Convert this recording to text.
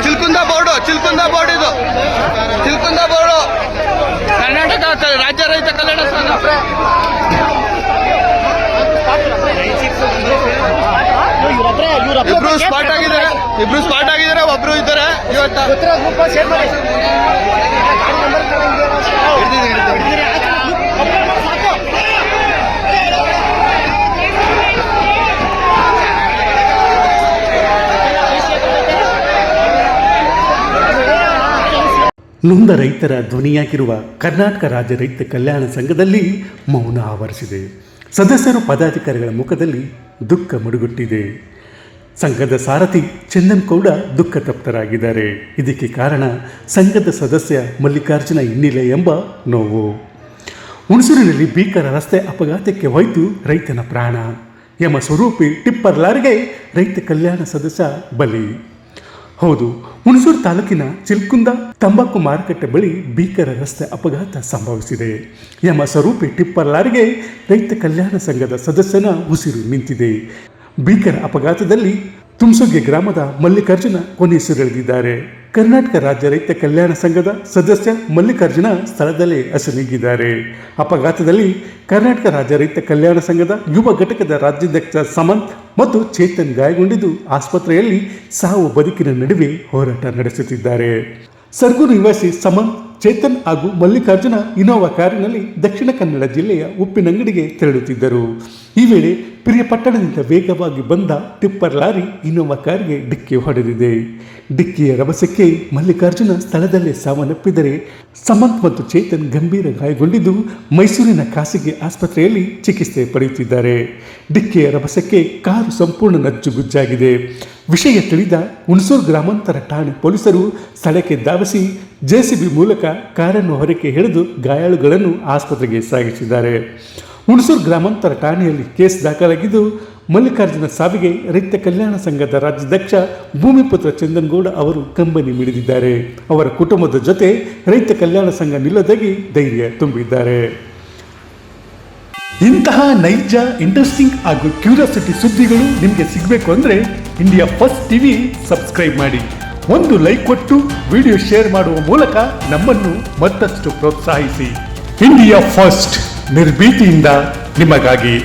ಚಿಲ್ಕುಂದ board ಇದು ಚಿಲ್ಕುಂದ board Karnataka ರಾಜ್ಯ ರೈತ ಕಲ್ಯಾಣ ಸಂಘ. ಇಬ್ರು ಸ್ಪಾಟ್ ಆಗಿದ್ದಾರೆ ಒಬ್ರು ಇದ್ದಾರೆ ಇವತ್ತು. ನೊಂದ ರೈತರ ಧ್ವನಿಯಾಗಿರುವ ಕರ್ನಾಟಕ ರಾಜ್ಯ ರೈತ ಕಲ್ಯಾಣ ಸಂಘದಲ್ಲಿ ಮೌನ ಆವರಿಸಿದೆ. ಸದಸ್ಯರು ಪದಾಧಿಕಾರಿಗಳ ಮುಖದಲ್ಲಿ ದುಃಖ ಮಡುಗಟ್ಟಿದೆ. ಸಂಘದ ಸಾರಥಿ ಚಂದನ್ಗೌಡ ದುಃಖ ತಪ್ತರಾಗಿದ್ದಾರೆ. ಇದಕ್ಕೆ ಕಾರಣ ಸಂಘದ ಸದಸ್ಯ ಮಲ್ಲಿಕಾರ್ಜುನ ಇನ್ನಿಲೆ ಎಂಬ ನೋವು. ಹುಣಸೂರಿನಲ್ಲಿ ಭೀಕರ ರಸ್ತೆ ಅಪಘಾತಕ್ಕೆ ಹೋಯಿತು ರೈತನ ಪ್ರಾಣ. ಯಮ ಸ್ವರೂಪಿ ಟಿಪ್ಪರ್ ಲಾರಿಗೆ ರೈತ ಕಲ್ಯಾಣ ಸದಸ್ಯ ಬಲಿ. ಹೌದು, ಹುಣಸೂರು ತಾಲೂಕಿನ ಚಿಲ್ಕುಂದ ತಂಬಾಕು ಮಾರುಕಟ್ಟೆ ಬಳಿ ಭೀಕರ ರಸ್ತೆ ಅಪಘಾತ ಸಂಭವಿಸಿದೆ. ಯಮ ಸ್ವರೂಪಿ ಟಿಪ್ಪರ್ ಲಾರಿಗೆ ರೈತ ಕಲ್ಯಾಣ ಸಂಘದ ಸದಸ್ಯನ ಉಸಿರು ನಿಂತಿದೆ. ಭೀಕರ ಅಪಘಾತದಲ್ಲಿ ತುಮಸೊಗೆ ಗ್ರಾಮದ ಮಲ್ಲಿಕಾರ್ಜುನ ಕೊನೆಯುಸಿರೆಳೆದಿದ್ದಾರೆ. ಕರ್ನಾಟಕ ರಾಜ್ಯ ರೈತ ಕಲ್ಯಾಣ ಸಂಘದ ಸದಸ್ಯ ಮಲ್ಲಿಕಾರ್ಜುನ ಸ್ಥಳದಲ್ಲೇ ಅಸುನೀಗಿದ್ದಾರೆ. ಅಪಘಾತದಲ್ಲಿ ಕರ್ನಾಟಕ ರಾಜ್ಯ ರೈತ ಕಲ್ಯಾಣ ಸಂಘದ ಯುವ ಘಟಕದ ರಾಜ್ಯಾಧ್ಯಕ್ಷ ಸಮಂತ್ ಮತ್ತು ಚೇತನ್ ಗಾಯಗೊಂಡಿದ್ದು ಆಸ್ಪತ್ರೆಯಲ್ಲಿ ಸಾವು ಬದುಕಿನ ನಡುವೆ ಹೋರಾಟ ನಡೆಸುತ್ತಿದ್ದಾರೆ. ಸರ್ಗೂರು ನಿವಾಸಿ ಸಮಂತ್, ಚೇತನ್ ಹಾಗೂ ಮಲ್ಲಿಕಾರ್ಜುನ ಇನೋವಾ ಕಾರಿನಲ್ಲಿ ದಕ್ಷಿಣ ಕನ್ನಡ ಜಿಲ್ಲೆಯ ಉಪ್ಪಿನಂಗಡಿಗೆ ತೆರಳುತ್ತಿದ್ದರು. ಈ ವೇಳೆ ಪಿರಿಯಪಟ್ಟಣದಿಂದ ವೇಗವಾಗಿ ಬಂದ ಟಿಪ್ಪರ್ ಲಾರಿ ಇನೋವಾ ಕಾರಿಗೆ ಡಿಕ್ಕಿ ಹೊಡೆದಿದೆ. ಡಿಕ್ಕಿಯ ರಭಸಕ್ಕೆ ಮಲ್ಲಿಕಾರ್ಜುನ ಸ್ಥಳದಲ್ಲೇ ಸಾವನ್ನಪ್ಪಿದರೆ ಸಮಂತ್ ಮತ್ತು ಚೇತನ್ ಗಂಭೀರ ಗಾಯಗೊಂಡಿದ್ದು ಮೈಸೂರಿನ ಖಾಸಗಿ ಆಸ್ಪತ್ರೆಯಲ್ಲಿ ಚಿಕಿತ್ಸೆ ಪಡೆಯುತ್ತಿದ್ದಾರೆ. ಡಿಕ್ಕಿಯ ರಭಸಕ್ಕೆ ಕಾರು ಸಂಪೂರ್ಣ ನಜ್ಜುಗುಜ್ಜಾಗಿದೆ. ವಿಷಯ ತಿಳಿದ ಹುಣಸೂರು ಗ್ರಾಮಾಂತರ ಠಾಣೆ ಪೊಲೀಸರು ಸ್ಥಳಕ್ಕೆ ಧಾವಿಸಿ ಜೆಸಿಬಿ ಮೂಲಕ ಕಾರನ್ನು ಹೊರಕ್ಕೆ ಎಳೆದು ಗಾಯಾಳುಗಳನ್ನು ಆಸ್ಪತ್ರೆಗೆ ಸಾಗಿಸಿದ್ದಾರೆ. ಹುಣಸೂರು ಗ್ರಾಮಾಂತರ ಠಾಣೆಯಲ್ಲಿ ಕೇಸ್ ದಾಖಲಾಗಿದ್ದು ಮಲ್ಲಿಕಾರ್ಜುನ ಸಾವಿಗೆ ರೈತ ಕಲ್ಯಾಣ ಸಂಘದ ರಾಜ್ಯಾಧ್ಯಕ್ಷ ಭೂಮಿಪುತ್ರ ಚಂದನ್ಗೌಡ ಅವರು ಕಂಬನಿ ಮಿಡಿದಿದ್ದಾರೆ. ಅವರ ಕುಟುಂಬದ ಜೊತೆ ರೈತ ಕಲ್ಯಾಣ ಸಂಘ ನಿಲ್ಲದಾಗಿ ಧೈರ್ಯ ತುಂಬಿದ್ದಾರೆ. ಇಂತಹ ನೈಜ, ಇಂಟ್ರೆಸ್ಟಿಂಗ್ ಹಾಗೂ ಕ್ಯೂರಿಯಾಸಿಟಿ ಸುದ್ದಿಗಳು ನಿಮಗೆ ಸಿಗಬೇಕು ಅಂದರೆ ಇಂಡಿಯಾ ಫಸ್ಟ್ ಟಿವಿ ಸಬ್ಸ್ಕ್ರೈಬ್ ಮಾಡಿ. ಒಂದು ಲೈಕ್ ಕೊಟ್ಟು ವಿಡಿಯೋ ಶೇರ್ ಮಾಡುವ ಮೂಲಕ ನಮ್ಮನ್ನು ಮತ್ತಷ್ಟು ಪ್ರೋತ್ಸಾಹಿಸಿ. ಇಂಡಿಯಾ ಫಸ್ಟ್, ನಿರ್ಭೀತಿಯಿಂದ ನಿಮಗಾಗಿ.